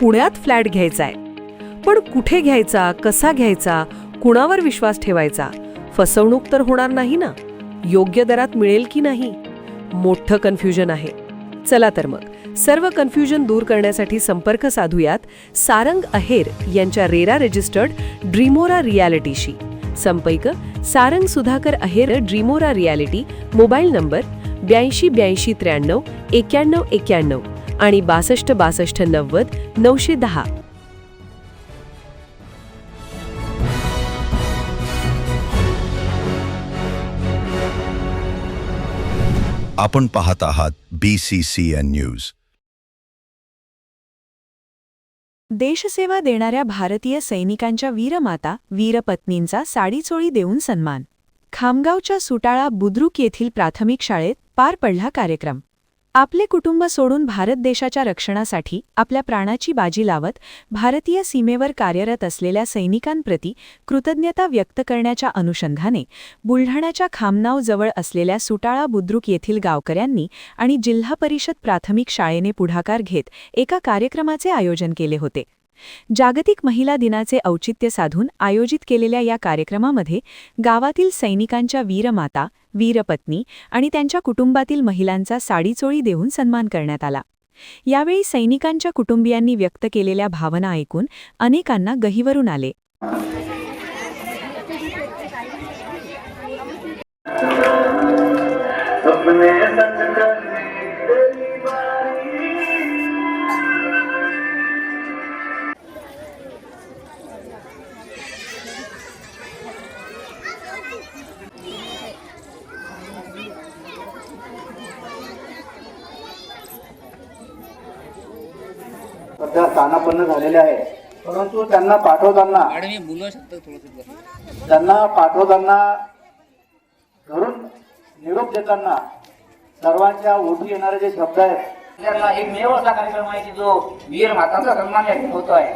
पुण्यात फ्लॅट घ्यायचा आहे. पण कुठे घ्यायचा, कसा घ्यायचा, कुणावर विश्वास ठेवायचा? फसवणूक तर होणार नाही ना? योग्य दरात मिळेल की नाही? मोठं कन्फ्युजन आहे. चला तर मग सर्व कन्फ्युजन दूर करण्यासाठी संपर्क साधूयात सारंग अहेर यांच्या रेरा रजिस्टर्ड ड्रीमोरा रियालिटीशी. संपर्क सारंग सुधाकर अहेर, ड्रीमोरा रियालिटी. मोबाईल नंबर 82 83 91 91 आणि 62 62 90 910. आपण पाहत आहात BCCN न्यूज. देशसेवा देणाऱ्या भारतीय सैनिकांच्या वीरमाता, वीरपत्नींचा साडीचोळी देऊन सन्मान. खामगावच्या सुटाळा बुद्रुक येथील प्राथमिक शाळेत पार पडला कार्यक्रम. आपले कुटुंब सोडून भारत देशाच्या रक्षणासाठी आपल्या प्राणाची बाजी लावत भारतीय सीमेवर कार्यरत असलेल्या सैनिकांप्रती कृतज्ञता व्यक्त करण्याच्या अनुषंगाने बुलढाण्याच्या खामगाव जवळ असलेल्या सुटाळा बुद्रुक येथील गावकऱ्यांनी आणि जिल्हा परिषद प्राथमिक शाळेने पुढाकार घेत एका कार्यक्रमाचे आयोजन केले होते. जागतिक महिला दिनाचे औचित्य साधून आयोजित केलेल्या या कार्यक्रमामध्ये गावातील सैनिकांच्या वीरमाता, वीरपत्नी आणि त्यांच्या कुटुंबातील महिलांचा साडीचोळी देऊन सन्मान करण्यात आला. यावेळी सैनिकांच्या कुटुंबियांनी व्यक्त केलेल्या भावना ऐकून अनेकांना गहिवरून आले. सध्या स्थानापन्न झालेले आहे, परंतु त्यांना पाठवताना घरून निरोप देताना सर्वांच्या ओठी येणारे जे शब्द आहेत, आपल्याला एकमेव असा कार्यक्रम आहे की जो वीर मातांचा सन्मान या ठिकाणी होतो आहे.